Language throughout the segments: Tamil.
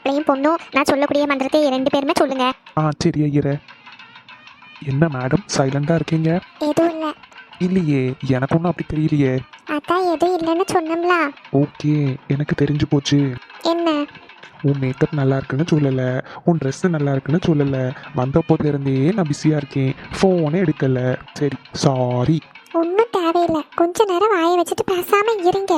மாப்பிள்ளையும் பொண்ணும் நான் சொல்லக்கூடிய மந்திரத்தை 2 பேருமே சொல்லுங்க. சரி ஐயரே. என்ன மேடம் சைலண்டா இருக்கீங்க? எதுவும் இல்லை. இல்லையே, எனக்கு ஒன்றும் அப்படி தெரியலையே. அதான் எதுவும் இல்லைன்னு சொன்னோம்ல. ஓகே, எனக்கு தெரிஞ்சு போச்சு. என்ன? உன் மேக்கப் நல்லா இருக்குன்னு சொல்லலை, உன் ட்ரெஸ்ஸு நல்லா இருக்குன்னு சொல்லலை. வந்தப்போதுல இருந்தே நான் பிஸியாக இருக்கேன், ஃபோனே எடுக்கலை. சரி சாரி. ஒன்றும் தேவையில்லை, கொஞ்ச நேரம் வாயை வச்சுட்டு பேசாம இருங்க.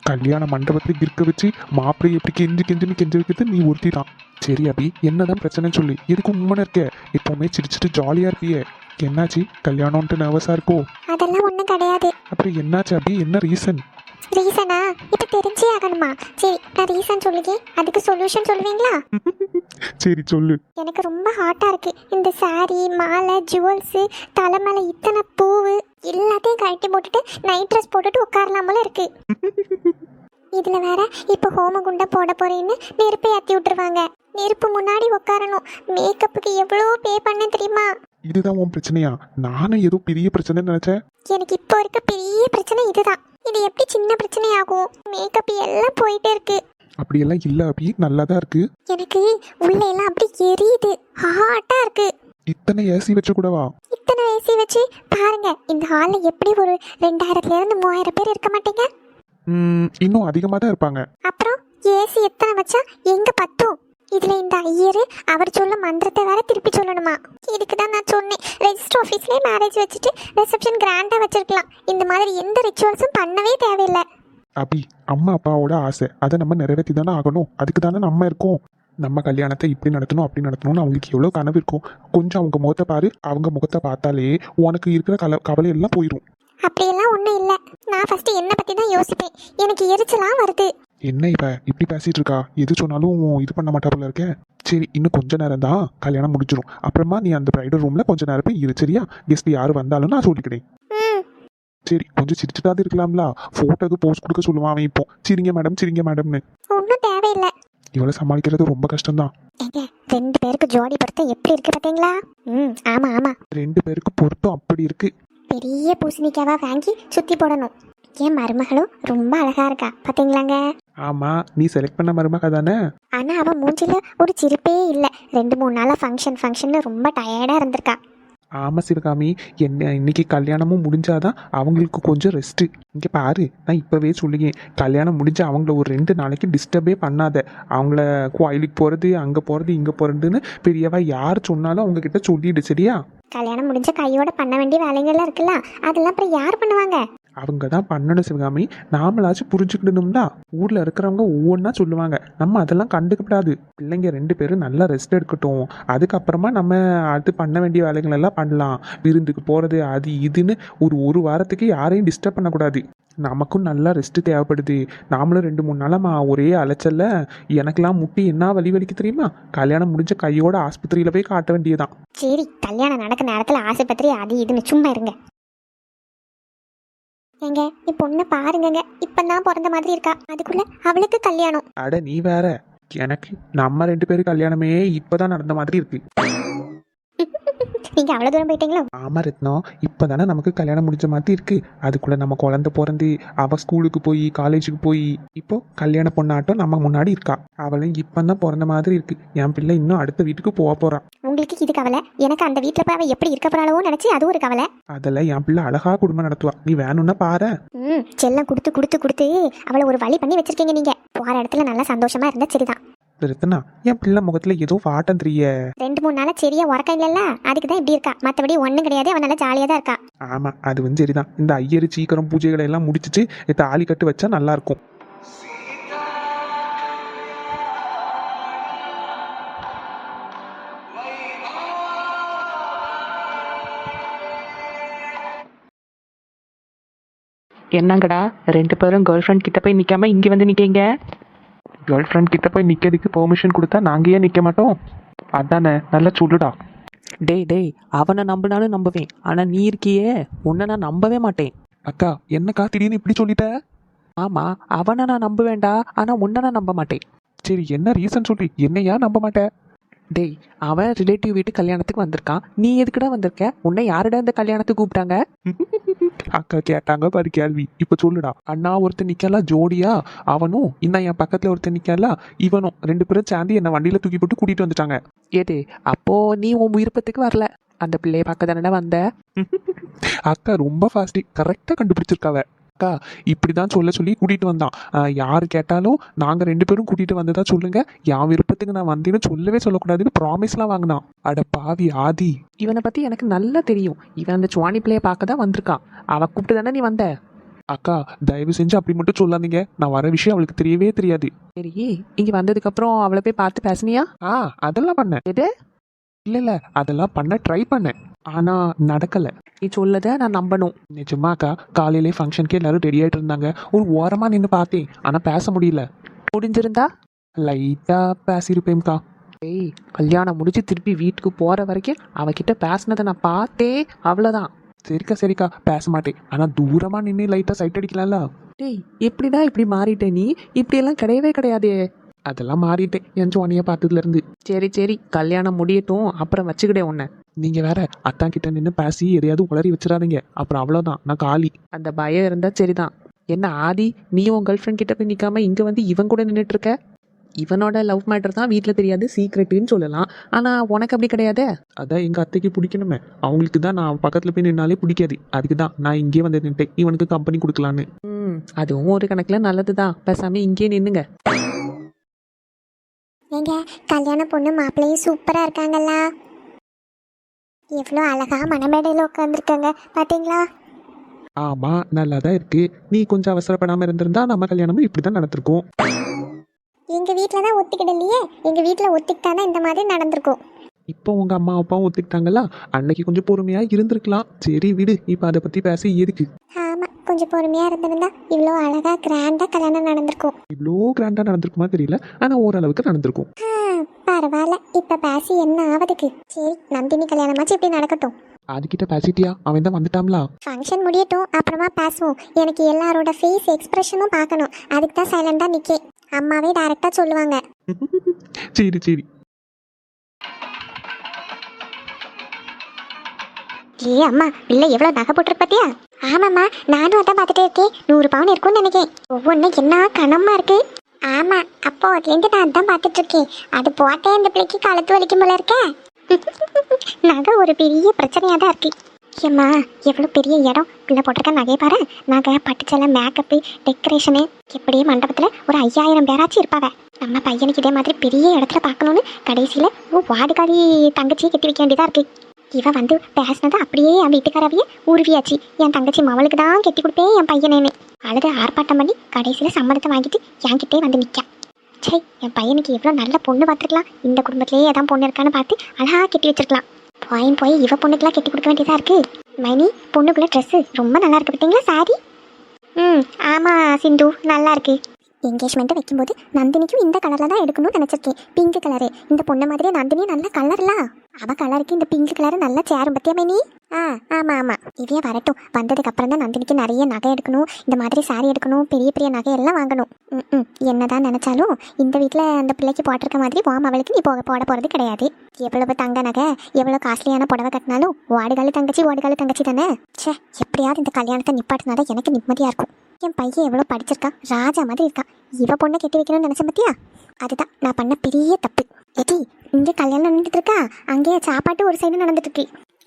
கல்யாண மண்டபத்தில் இருக்க வச்சு மாப்பிள்ளை எப்படி கெஞ்சுன்னு கெஞ்ச வைக்கிறது நீ ஒருத்தி தான். சரி அபி, என்னதான் பிரச்சனைன்னு சொல்லி எதுக்கு உண்மைன்னு இருக்க? எப்பவுமே சிரிச்சிட்டு ஜாலியாக இருப்பியே, என்னாச்சு? கல்யாணம்ன்ட்டு நர்வஸாக இருக்கோ? அதெல்லாம் ஒன்றும் கிடையாது. அப்புறம் என்னாச்சு அபி, என்ன ரீசன்? ரீசனா இப்போ தெரிஞ்சே ஆகணுமா? சரி, நான் ரீசன் சொல்லுங்க, அதுக்கு சொல்யூஷன் சொல்லுவீங்களா? சரி சொல்லு. எனக்கு ரொம்ப ஹாட்டாக இருக்கு. இந்த சாரி, மாலை, ஜுவல்ஸு, தலைமலை, இத்தனை பூவு எல்லாத்தையும் கழட்டி போட்டுட்டு நைட் ட்ரெஸ் போட்டுட்டு உட்காரலாம் போல இருக்கு. இதில் வேற இப்போ ஹோமகுண்டம் போட போறேன்னு நெருப்பை ஏற்றி விட்டுருவாங்க. நெருப்பு முன்னாடி உட்காரணும். மேக்கப்புக்கு எவ்வளோ பே பண்ண தெரியுமா? இதுதான் உன் பிரச்சனையா? நானும் ஏதோ பெரிய பிரச்சனை நினைச்சேன். எனக்கு இப்போ இருக்க பெரிய பிரச்சனை இதுதான். இது எப்படி சின்ன பிரச்சனை ஆகும்? மேக்கப் எல்லாம் போயிட்டே இருக்கு. அப்படியெல்லாம் இல்ல அபி, நல்லா தான் இருக்கு. எனக்கு உள்ள எல்லாம் அப்படி எரியுது, ஹாட்டா இருக்கு. இத்தனை ஏசி வச்சு கூடவா? இத்தனை ஏசி வச்சு பாருங்க, இந்த ஹாலில் எப்படி ஒரு 2000ல இருந்து 3000 பேர் இருக்க மாட்டீங்க? இன்னும் அதிகமாக தான் இருப்பாங்க. அப்புறம் ஏசி எத்தனை வச்சா எங்க பத்தும்? இதுல இந்த ஐயரு அவர் சொல்ல மந்திரத்தை வேற திருப்பி சொல்லணுமா? இதுக்கு தான் நான் சொன்னேன், ரெஜிஸ்டர் ஆஃபீஸ்லேயே மேரேஜ் வச்சுட்டு ரிசப்ஷன் கிராண்டா வச்சிருக்கலாம். இந்த மாதிரி எந்த ரிச்சுவல்ஸும் பண்ணவே தேவையில்லை. அபி, அம்மா அப்பாவோட ஆசை, அதை நம்ம நிறைவேற்றி தானே ஆகணும். அதுக்கு தானே நம்ம இருக்கோம். நம்ம கல்யாணத்தை இப்படி நடத்தணும் அப்படி நடத்தணும்னு அவங்களுக்கு எவ்வளோ கனவு இருக்கும். கொஞ்சம் அவங்க முகத்தை பாரு, அவங்க முகத்தை பார்த்தாலே உனக்கு இருக்கிற கவலை எல்லாம் போயிடும். அப்படியெல்லாம் ஒன்றும் இல்லை. நான் ஃபர்ஸ்ட் என்னை பற்றி தான் யோசிப்பேன். எனக்கு எரிச்சலாம் வருது. என்ன இவ இப்படி பேசிட்டு இருக்கா? எது சொன்னாலும் இது பண்ண மாட்டாப்புல இருக்க. சரி, இன்னும் கொஞ்ச நேரம் தான் கல்யாணம் முடிஞ்சிடும். அப்புறமா நீ அந்த பிரைடல் ரூம்ல கொஞ்ச நேரம் போய் இரு, சரியா? கெஸ்ட் யாரு வந்தாலும் நான் சொல்லிக்கிறேன். சரி, கொஞ்சம் சிரிச்சுட்டாது இருக்கலாம்ல. போட்டோக்கு போஸ்ட் கொடுக்க சொல்லுவான் அவன் இப்போ. சிரிங்க மேடம், சிரிங்க மேடம்னு. ஒன்றும் தேவையில்லை. இவளை சமாளிக்கிறது ரொம்ப கஷ்டம்தான். 2 பேருக்கு ஜோடி பொருத்தம் எப்படி இருக்கு பார்த்தீங்களா? ஆமா ஆமா, 2 பேருக்கு பொருத்தம் அப்படி இருக்கு. பெரிய பூசணிக்காவா வாங்கி சுத்தி போடணும். என் மருமகளும் ரொம்ப அழகா இருக்கா பாத்தீங்களாங்க? ஆமா, நீ செலக்ட் பண்ண மருமக தானே. ஆனா அவ மூஞ்சில ஒரு சிரிப்பே இல்ல. 2-3 நாளா ஃபங்க்ஷன் ரொம்ப டயர்டா இருந்திருக்கா. ஆமா சிவகாமி, என்ன இன்னைக்கு கல்யாணமும் முடிஞ்சாதான் அவங்களுக்கு கொஞ்சம் ரெஸ்ட். இங்க பாரு, நான் இப்பவே சொல்லுங்க, கல்யாணம் முடிஞ்சு அவங்கள ஒரு 2 நாளைக்கு டிஸ்டர்பே பண்ணாத. அவங்கள கோயிலுக்கு போறது, அங்க போறது, இங்க போறதுன்னு பெரியவா யார் சொன்னாலும் அவங்க கிட்ட சொல்லிடு, சரியா? கல்யாணம் முடிஞ்ச கையோட பண்ண வேண்டிய வேலைகள்லாம் இருக்குல்ல, அதெல்லாம் அப்புறம் யார் பண்ணுவாங்க? அவங்க தான் பண்ணணும் சிவகாமி. நாமளாச்சும் புரிஞ்சுக்கிடணும்னா. ஊர்ல இருக்கிறவங்க ஒவ்வொன்றா சொல்லுவாங்க, நம்ம அதெல்லாம் கண்டுக்கப்படாது. பிள்ளைங்க 2 பேரும் நல்லா ரெஸ்ட் எடுக்கட்டும், அதுக்கப்புறமா நம்ம அது பண்ண வேண்டிய வேலைகள் எல்லாம் பண்ணலாம். விருந்துக்கு போறது அது இதுன்னு ஒரு வாரத்துக்கு யாரையும் டிஸ்டர்ப் பண்ணக்கூடாது. நமக்கும் நல்லா ரெஸ்ட் தேவைப்படுது. நாமளும் 2-3 நாளா ஒரே அலைச்சல்ல எனக்கெல்லாம் முட்டி என்ன வலிக்கு தெரியுமா? கல்யாணம் முடிஞ்ச கையோட ஆஸ்பத்திரியில போய் காட்ட வேண்டியதான். சரி, கல்யாணம் நடக்க நேரத்தில் ஆஸ்பத்திரி அது இதுன்னு சும்மா இருங்க. ஏங்க, என் பொண்ணை பாருங்கங்க, இப்பதான் பிறந்த மாதிரி இருக்கா. அதுக்குள்ள அவளுக்கு கல்யாணம். அட நீ வேற, எனக்கு நம்ம 2 பேரும் கல்யாணமே இப்பதான் நடந்த மாதிரி இருக்கு. நீங்க அவ்வளவு தூரம் போயிட்டீங்களோ? ஆமா ரத்னம், இப்பதானே நமக்கு கல்யாணம் முடிஞ்ச மாதிரி இருக்கு. அதுக்குள்ள நம்ம குழந்தை பிறந்து அவ ஸ்கூலுக்கு போய் காலேஜுக்கு போய் இப்போ கல்யாண பொண்ணாட்டம் நம்ம முன்னாடி இருக்கா. அவளும் இப்பதான் பிறந்த மாதிரி இருக்கு. என் பிள்ளை இன்னும் அடுத்த வீட்டுக்கு போறான். உங்களுக்கு இது கவலை, எனக்கு அந்த வீட்டுல போய் அவ எப்படி இருக்க போறாளோ நினைச்சு அது ஒரு கவலை. அதெல்லாம் என் பிள்ளை அழகா குடும்பம் நடத்துவா, நீ வேணும்னா பாரு. செல்லம் கொடுத்து கொடுத்து கொடுத்து அவளை ஒரு வழி பண்ணி வச்சிருக்கீங்க. நீங்க போற இடத்துல நல்லா சந்தோஷமா இருந்தா சரிதான். ரத்னா, என் பிள்ளை முகத்துல ஏதோ வாட்டம் தெரிய. 2-3 நாளா சரியா உறக்கம் இல்லல்ல, அதுக்குதான் இப்படி இருக்கா. மத்தபடி ஒண்ணும் கிடையாது, அவன் நல்லா ஜாலியா தான் இருக்கா. ஆமா, அது சரிதான். இந்த ஐயரு சீக்கிரம் பூஜைகளை எல்லாம் முடிச்சிட்டு தாலி கட்டு வச்சா நல்லா இருக்கும். என்னங்கடா 2 பேரும் கேர்ள் ஃப்ரெண்ட் கிட்ட போய் நிக்காம இங்க வந்து நிக்கீங்க? கேர்ள் ஃப்ரெண்ட் கிட்ட போய் நிக்கிறதுக்கு பெர்மிஷன் கொடுத்தா நாங்க ஏன் நிக்க மாட்டோம்? அதானே, நல்லா சொல்லுடா. டேய், அவனை நம்பினாலும் நம்புவேன், ஆனா நீ இருக்கியே, உன்னை நான் நம்பவே மாட்டேன். அக்கா, என்னக்கா திடீர்னு இப்படி சொல்லிட்ட? ஆமா, அவனை நான் நம்புவேன்டா, ஆனா உன்னை நான் நம்ப மாட்டேன். சரி, என்ன ரீசன் சொல்லி, என்னையா நம்ப மாட்டேன்? டேய், அவன் ரிலேட்டிவ் வீட்டு கல்யாணத்துக்கு வந்திருக்கான். நீ எதுக்குடா வந்திருக்க? உன்னை யாருடா இந்த கல்யாணத்துக்கு கூப்பிட்டாங்க? அக்கா கேட்டாங்க பாரு கேள்வி. இப்ப சொல்லுடா. அண்ணா ஒருத்தன் நிக்கல ஜோடியா, அவனும் இன்னும் என் பக்கத்துல ஒருத்தன் நிக்கல இவனும், 2 பேரும் சேர்ந்து என்ன வண்டியில தூக்கி போட்டு கூட்டிட்டு வந்துட்டாங்க. ஏதே அப்போ நீ உன் விருப்பத்துக்கு வரல, அந்த பிள்ளைய பார்க்க தானே வந்த. அக்கா ரொம்ப ஃபாஸ்டி, கரெக்டா கண்டுபிடிச்சிருக்காவ. அக்கா இப்படிதான் சொல்ல சொல்லி கூட்டிட்டு வந்தான். யாரு கேட்டாலும் நாங்க 2 பேரும் கூட்டிட்டு வந்ததா சொல்லுங்க, என் விருப்பத்துக்கு நான் வந்தேன்னு சொல்லவே சொல்லக்கூடாதுன்னு ப்ராமிஸ்லாம் வாங்கினான். அட பாவி ஆதி. இவனை பத்தி எனக்கு நல்லா தெரியும். இவன் அந்த சுவாணி பிள்ளைய பார்க்க தான் வந்திருக்கான். அவ கூப்பிட்டு தானே நீ வந்த. அக்கா தயவு செஞ்சு அப்படி மட்டும் சொல்லாதீங்க, நான் வர விஷயம் அவளுக்கு தெரியவே தெரியாது. சரி, இங்க வந்ததுக்கு அப்புறம் அவளை போய் பார்த்து பேசுனியா? அதெல்லாம் பண்ணேன். எது? இல்ல அதெல்லாம் பண்ண ட்ரை பண்ணேன், ஆனா நடக்கல. நீ சொல்லத நான் நம்பணும். நிஜமாக்கா, காலையிலே ஃபங்க்ஷனுக்கு எல்லாரும் ரெடி ஆயிட்டு இருந்தாங்க. ஒரு ஓரமா நின்று பார்த்தேன், ஆனா பேச முடியல. முடிஞ்சிருந்தா லைட்டா பேசியிருப்பேன்க்கா. ஏய், கல்யாணம் முடிச்சு திருப்பி வீட்டுக்கு போற வரைக்கும் அவகிட்ட பேசினதை நான் பார்த்தேன், அவ்வளவுதான். சரிக்கா பேச மாட்டேன், ஆனா தூரமா நின்று லைட்டா சைட் அடிக்கலாம்ல. டேய், எப்படிதான் இப்படி மாறிட்ட நீ? இப்படியெல்லாம் கிடையவே கிடையாதே. அதெல்லாம் மாறிட்டேன் என் ஜோனியை பார்த்ததுல இருந்து. சரி, கல்யாணம் முடியட்டும், அப்புறம் வச்சுக்கிட்டே உன்னை. நீங்க வேற அத்தான் கிட்ட நின்று பேசி எதையாவது உளறி வச்சிடாதீங்க, அப்புறம் அவ்வளவுதான் நான் காலி. அந்த பயம் இருந்தா சரிதான். என்ன ஆதி, நீ உன் கேர்ள் ஃப்ரெண்ட் கிட்ட போய் நிக்காம இங்க வந்து இவன் கூட நின்றுட்டு இருக்க? இவனோட லவ் மேட்டர் தான் வீட்டில் தெரியாது, சீக்ரெட்டுன்னு சொல்லலாம். ஆனா உனக்கு அப்படி கிடையாதே. அதான் எங்க அத்தைக்கு பிடிக்கணுமே, அவங்களுக்கு தான் நான் பக்கத்துல போய் நின்னாலே பிடிக்காது. அதுக்கு தான் நான் இங்கே வந்து நின்ட்டேன், இவனுக்கு கம்பெனி கொடுக்கலான்னு. அதுவும் ஒரு கணக்குல நல்லதுதான். பேசாம இங்கே நின்னுங்க. ஏங்க, கல்யாண பொண்ணு மாப்பிள்ளையும் சூப்பரா இருக்காங்கல்ல. எவ்வளோ அழகா மணமேடையில் உட்காந்துருக்காங்க பாத்தீங்களா? ஆமா நல்லா தான் இருக்கு. நீ கொஞ்சம் அவசரப்படாம இருந்திருந்தா நம்ம கல்யாணமும் இப்படிதான் நடந்திருக்கும். எங்க வீட்டில் தான் ஒத்துக்கிடலையே, எங்க வீட்டில் ஒத்துக்கிட்டாதான் இந்த மாதிரி நடந்திருக்கும். இப்போ உங்க அம்மா அப்பாவும் ஒத்துக்கிட்டாங்களா, அன்னைக்கு கொஞ்சம் பொறுமையா இருந்திருக்கலாம். சரி விடு, இப்ப அதை பத்தி பேச எதுக்கு. ஆமா, கொஞ்சம் பொறுமையா இருந்திருந்தா இவ்வளோ அழகா கிராண்டா கல்யாணம் நடந்திருக்கும். இவ்வளோ கிராண்டா நடந்திருக்குமா தெரியல, ஆனா ஓரளவுக்கு நடந்திருக்கும். பரவாயில்ல, இப்ப பேசி என்ன ஆவதுக்கு. சரி, நந்தினி கல்யாணமாச்சு இப்படி நடக்கட்டும். அதுகிட்ட பேசிட்டியா? அவன் தான் வந்துட்டாம்ல. ஃபங்க்ஷன் முடியட்டும், அப்புறமா பேசுவோம். எனக்கு எல்லாரோட ஃபேஸ் எக்ஸ்பிரஷனும் பார்க்கணும், அதுக்கு தான் சைலண்டா நிக்கேன். அம்மாவே டைரக்டா சொல்லுவாங்க. சரி. ஏ அம்மா, பிள்ளை எவ்வளவு நகை போட்டிருக்கு பாத்தியா? ஆமாம்மா, நானும் அதான் பார்த்துட்டே இருக்கேன். 100 பவுன் இருக்கும்னு நினைக்கிறேன். ஒவ்வொன்றும் என்ன கனமா இருக்கு. ஆமா, அப்போ அதுலேருந்து நான் அதான் பார்த்துட்டு இருக்கேன். அது போட்டே இந்த பிள்ளைக்கு கழுத்து வலிக்கும் போல இருக்க. நகை ஒரு பெரிய பிரச்சனையா தான் இருக்கு. ஏம்மா, எவ்வளோ பெரிய இடம் பிள்ளை போட்டிருக்க. நகையை பாரு, நகை, பட்டுச்செல்லாம், மேக்கப்பு, டெக்கரேஷனு, இப்படியே மண்டபத்தில் ஒரு 5000 பேராச்சும் இருப்பாங்க. நம்ம பையனுக்கு இதே மாதிரி பெரிய இடத்துல பார்க்கணுன்னு கடைசியில் வாடுகாடி தங்கச்சியை கட்டி வைக்க வேண்டியதாக இருக்கு. இவன் வந்து பேசினது அப்படியே என் வீட்டுக்காரவையே உருவியாச்சு. என் தங்கச்சி மவளுக்கு தான் கட்டி கொடுப்பேன் என் பையனேன்னு அழுது ஆர்ப்பாட்டம் பண்ணி கடைசியில் சம்மதத்தை வாங்கிட்டு என்கிட்டே வந்து நிற்கான். சரி, என் பையனுக்கு எவ்வளோ நல்ல பொண்ணு பார்த்துருக்கலாம். இந்த குடும்பத்திலேயே எதாவது பொண்ணு இருக்கான்னு பார்த்து அழகாக கட்டி வச்சிருக்கலாம். போய் இவ பொண்ணுக்கெல்லாம் கட்டி கொடுக்க வேண்டியதாக இருக்கு. மைனி, பொண்ணுக்குள்ள ட்ரெஸ்ஸு ரொம்ப நல்லா இருக்கு பார்த்தீங்களா சாரி? ஆமாம் சிந்து, நல்லா இருக்கு. என்கேஜ்மெண்ட்டை வைக்கும்போது நந்தினிக்கும் இந்த கலரில் தான் எடுக்கணும்னு நினச்சிருக்கேன். Pink colour. இந்த பொண்ணு மாதிரியே நந்தினி நல்ல கலர்லாம். அவள் கலருக்கு இந்த பிங்க் கலரு நல்லா சேரும் பத்தியா மைனி? ஆமாம். இதையே வரட்டும். வந்ததுக்கு அப்புறம் தான் நந்தினிக்கு நிறைய நகை எடுக்கணும், இந்த மாதிரி சாரி எடுக்கணும், பெரிய பெரிய நகையெல்லாம் வாங்கணும். என்னதான் நினச்சாலும் இந்த வீட்டில் அந்த பிள்ளைக்கு போட்டிருக்க மாதிரி அவளுக்கு நீ போட போகிறது கிடையாது. எவ்வளவு தங்க நகை, எவ்வளோ காஸ்ட்லியான புடவை கட்டினாலும் ஓடுகாலு தங்கச்சி தானே. சே, எப்படியாவது இந்த கல்யாணத்தை நிப்பாட்டினால எனக்கு நிம்மதியாக இருக்கும். என் பையன் எவ்வளோ படிச்சிருக்கான், ராஜா மாதிரி இருக்கான். இவ பொண்ணை கட்டி வைக்கணும்னு நினச்சேன் பத்தியா? அதுதான் நான் பண்ண பெரிய தப்பு. எடி, இங்கே கல்யாணம் நடந்துட்டு இருக்கா, அங்கேயே சாப்பாட்டு ஒரு சைடு நடந்துட்டு இருக்கு.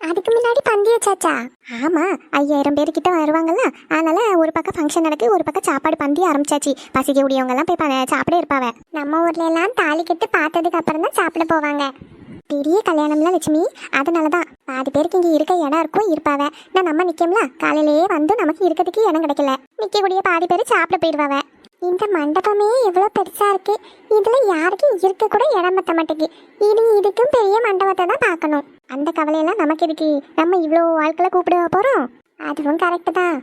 அதுக்கு முன்னாடி பந்தி வச்சாச்சா? ஆமாம், 5000 பேர்கிட்ட வருவாங்கல்ல, அதனால ஒரு பக்கம் ஃபங்க்ஷன் நடக்கு, ஒரு பக்கம் சாப்பாடு பந்தி ஆரம்பிச்சாச்சு. பசிக்க உடையவங்கெல்லாம் போய் சாப்பிட இருப்பாவ. நம்ம ஊர்ல எல்லாம் தாலி கட்டு பார்த்ததுக்கு அப்புறம் தான் சாப்பிட போவாங்க. பெரிய கல்யாணம்ல லட்சுமி, அதனால தான் பாதி பேருக்கு இங்கே இருக்க இடம் இருக்கும் இருப்பாவ. நான் நம்ம நிற்கம்ல, காலையிலேயே வந்து நமக்கு இருக்கிறதுக்கு இடம் கிடைக்கல. நிற்கக்கூடிய பாதி பேர் சாப்பிட போயிடுவாவ. இந்த மண்டபமே எவ்வளோ பெருசா இருக்கு, இதுல யாருக்கும் இருக்க கூட இடம் பத்த மாட்டேங்குது. இதுக்கும் பெரிய மண்டபத்தை தான் பார்க்கணும். அந்த கவலையெல்லாம் நமக்கு இருக்கு. நம்ம இவ்வளோ ஆட்களை கூப்பிட போறோம். அதுவும் கரெக்டு தான்.